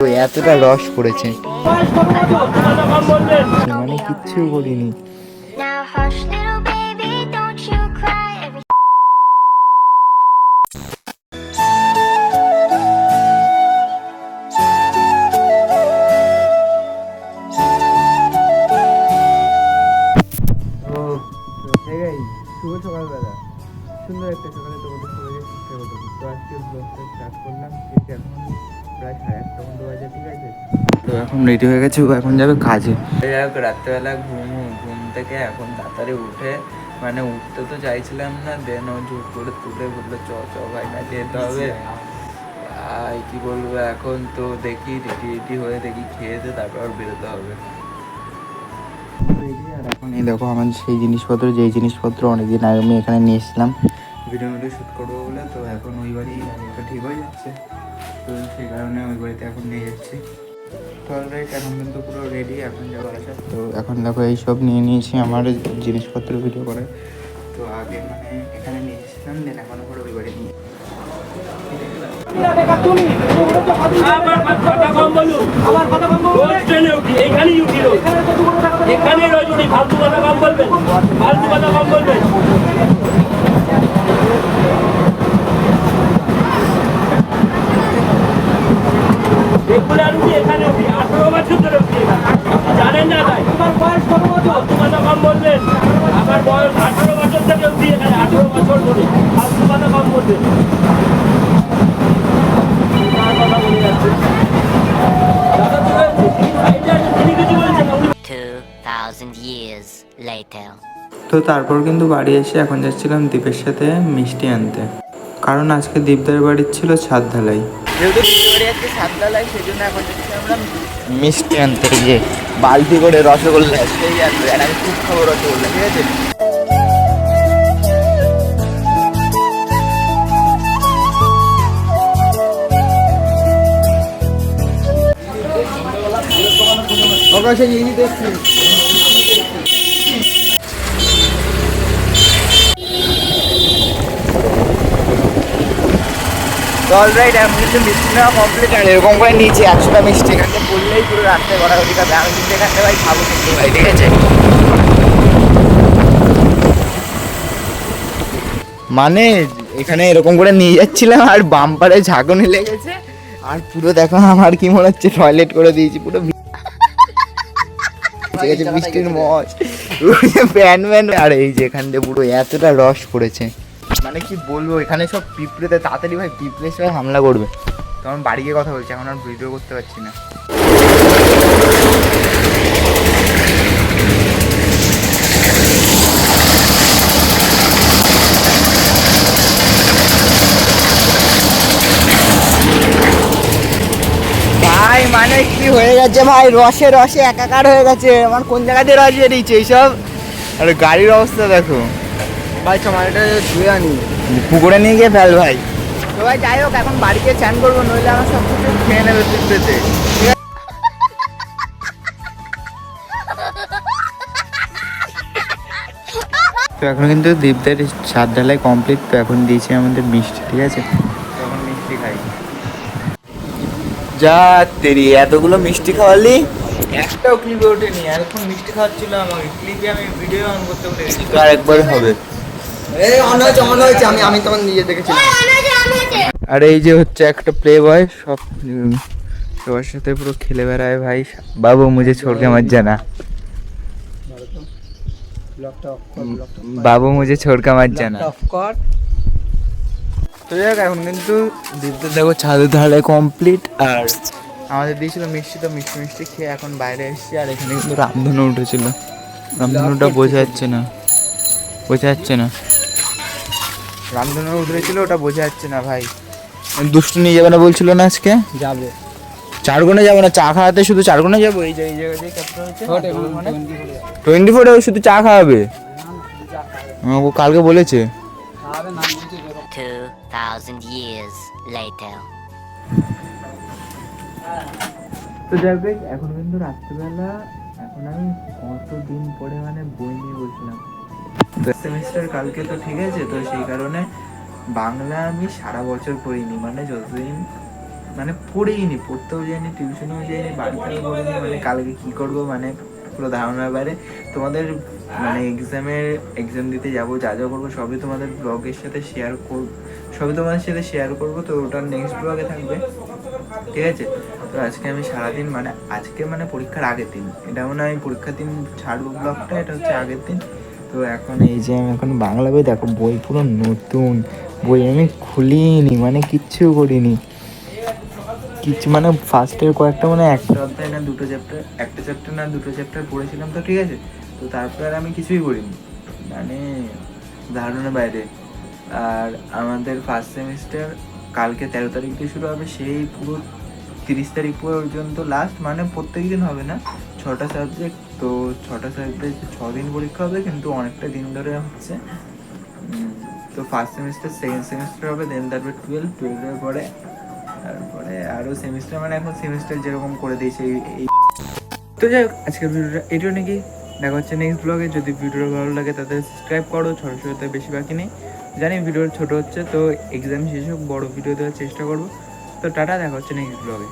এতটা রস পড়েছে, মানে কিচ্ছু করিনি। শুভ সকালবেলা, সুন্দর একটা সকালে তোমাদের সবাইকে স্বাগত। তো আজকে ব্লগটা স্টার্ট করলাম, ঠিক এখন প্রায় 8:30 মতো বাজে, ঠিক আছে। তো এখন রেডি হয়ে গেছে, ও এখন যাবে কাজে। যাক, রাত্রেবেলা ঘুম থেকে এখন তাড়াতাড়ি উঠে, মানে উঠতে তো চাইছিলাম না, দেন ও ঝুট করে তুলে বললো চ ভাই না যেতে হবে। কি বলবো, এখন তো দেখি রেডি হয়ে দেখি খেয়েতে তারপর বেরোতে হবে। আর এখন এই দেখো আমার সেই জিনিসপত্র, যেই জিনিসপত্র অনেকদিন আগে আমি এখানে নিয়ে এসেছিলাম ভিডিও শ্যুট করবো বলে, তো এখন ওই বাড়ি তো ঠিক হয়ে যাচ্ছে, তো সেই কারণে ওই বাড়িতে এখন নিয়ে যাচ্ছি। তো অলরাইট এখন কিন্তু পুরো রেডি, এখন যাওয়ার আছে। তো এখন দেখো এইসব নিয়ে নিয়েছি আমার জিনিসপত্র ভিডিও করে। তো আগে মানে এখানে নিয়ে এসেছিলাম, দেন এখন পুরো ওই বাড়ি নিয়ে জানেন না তাই আমার বয়স কত বছর, কথা কম বলবেন। আমার বয়স 18 বছর থেকে অব্দি এখানে, 18 বছর ধরে ফালতু কথা কম বলবেন। কথা বলে যাচ্ছে দাদা, তিনি কিছু বলছেন না। 2000 years later. তো তারপর কিন্তু বাড়ি এসে এখন যাচ্ছিলাম দীপের সাথে মিষ্টি আনতে, কারণ আজকে দীপদার বাড়ির ছিল ছাদ ঢালাই। যেহেতু দীপদার বাড়ি আজকে ছাদ ঢালাই, সেই জন্য এখন যাচ্ছি আমরা মিষ্টি আনতে, গিয়ে বালতি করে রসগোল্লা সেই আনবে, আর আমি খুব খাবো রসগোল্লা, ঠিক আছে। অবশ্যই নিয়ে দেখছি। তো অলরাইট আমি কিন্তু মিষ্টি নেওয়া কমপ্লিট, আর এরকম করে নিয়েছি 100টা মিষ্টি। এখান থেকে বললেই পুরো রাস্তায় করা হতে হবে, আমি কিন্তু এখান থেকে ভাই খাবো কিন্তু ভাই, ঠিক আছে। মানে এখানে এরকম করে নিয়ে যাচ্ছিলাম আর বাম্পারে ঝাঁকুনি লেগেছে, আর পুরো দেখো আমার কি মনে হচ্ছে টয়লেট করে দিয়েছি পুরো, ঠিক আছে। মিষ্টির মজ প্যান ম্যান, আর এই যে এখান থেকে পুরো এতটা রস পড়েছে, মানে কি বলবো, এখানে সব পিঁপড়েতে তাড়াতাড়ি ভাই পিঁপড়ে সবাই হামলা করবে। তখন বাড়ি গিয়ে কথা বলছি, এখন আর ভিডিও করতে পারছি না। ভাই মানে কি হয়ে গেছে ভাই, রসে রসে একাকার হয়ে গেছে, আমার কোন জায়গা দিয়ে রস বেরিয়েছে এইসব। আর গাড়ির অবস্থা দেখো ভাই, সময়টা ধুয়ে আনি, পুকুরে নিয়ে গিয়ে ফেল ভাই। তো ভাই যাই হোক, এখন বাড়িতে চান করবো, নইলে আমার সব কিছু খেয়ে নেবে পিঁপড়েতে। তো এখন কিন্তু দীপদের ছাদ ঢালাই কমপ্লিট, তো এখন দিয়েছে আমাদের মিষ্টি, ঠিক আছে। তখন মিষ্টি খাই, যা তেরি এতগুলো মিষ্টি খাওয়ালি, একটাও ক্লিপে ওঠেনি। এখন মিষ্টি খাওয়াচ্ছিল আমাকে, ক্লিপে আমি ভিডিও অন করতে পেরেছি, তো আরেকবার হবে। আমি তখন নিজে দেখেছি। আর এই যে হচ্ছে একটা প্লে বয়, সবার সাথে পুরো খেলে বেড়ায় ভাই। বাবু মুঝে ছোড় কে মত জানা, বাবু মুঝে ছোড় কে মত জানা। তো যাক, এখন কিন্তু দীপদের দেখো ছাদের ঢালাই কমপ্লিট, আর আমাদের দিয়েছিল মিষ্টি, তো মিষ্টি খেয়ে এখন বাইরে এসেছি। আর এখানে কিন্তু রামধনু উঠেছিল, রামধনুটা বোঝা যাচ্ছে না, রামধনু উঠেছিল, ওটা বোঝা যাচ্ছে না ভাই। দুষ্টু নিয়ে যাবে না বলছিল না, আজকে যাবে। 4 গুণে যাবো না, চা খাওয়াতে শুধু 4 গুণে যাবো। এই জায়গায় যে ক্যাপ্টেন হচ্ছে 24 শুধু চা খাওয়াবে, ও কালকে বলেছে। 2000 years later. তো যাই হোক, এখন কিন্তু রাত্রিবেলা, এখন আমি কতদিন পরে মানে বই নিয়ে বলছিলাম, তো সেমিস্টার কালকে, তো ঠিক আছে। তো সেই কারণে বাংলা আমি সারা বছর পড়িনি, মানে যতদিন মানে পড়েইনি, পড়তেও যাইনি, টিউশনেও যাইনি, বাড়িতেও পড়িনি, মানে কালকে কী করবো মানে পুরো ধারণার বাইরে। তোমাদের মানে এক্সাম দিতে যাবো, যা যা করবো সবই তোমাদের ব্লগের সাথে শেয়ার করবো, সবই তোমাদের সাথে শেয়ার করবো। তো ওটা নেক্সট ব্লগে থাকবে, ঠিক আছে? তো আজকে আমি সারাদিন মানে আজকে মানে পরীক্ষার আগের দিন, এটা মনে হয় আমি পরীক্ষার দিন ছাড়বো ব্লগটা, এটা হচ্ছে আগের দিন। তো এখন এই যে আমি এখন বাংলা বই, দেখো বই পুরো নতুন বই, আমি খুলিনি মানে কিচ্ছু করিনি, কিছু মানে ফার্স্টের কয়েকটা মানে একটা অধ্যায় না দুটো চ্যাপ্টার, একটা চ্যাপ্টার না দুটো চ্যাপ্টার পড়েছিলাম, তো ঠিক আছে। তো তারপর আর আমি কিছুই করিনি, মানে ধারণার বাইরে। আর আমাদের ফার্স্ট সেমিস্টার কালকে 13 তারিখ দিয়ে শুরু হবে, সেই পুরো 30 তারিখ পর্যন্ত লাস্ট, মানে প্রত্যেক দিন হবে না, 6টা সাবজেক্ট, তো 6টা সাবজেক্ট 6 দিন পরীক্ষা হবে, কিন্তু অনেকটা দিন ধরে হচ্ছে। তো ফার্স্ট সেমিস্টার, সেকেন্ড সেমিস্টার হবে, দেন তারপরে 12-এর পরে তারপরে আরও সেমিস্টার, মানে এখন সেমিস্টার যেরকম করে দিয়েছে এই। তো যাই হোক, আজকের ভিডিওটা এটাও নাকি, দেখা হচ্ছে নেক্সট ব্লগে। যদি ভিডিওটা ভালো লাগে তাদের সাবস্ক্রাইব করো, ছোটো বেশি বাকি নেই, জানি ভিডিও ছোটো হচ্ছে, তো এক্সাম শেষ হোক বড়ো ভিডিও দেওয়ার চেষ্টা করবো। তো টাটা, দেখা হচ্ছে নেক্সট ব্লগে।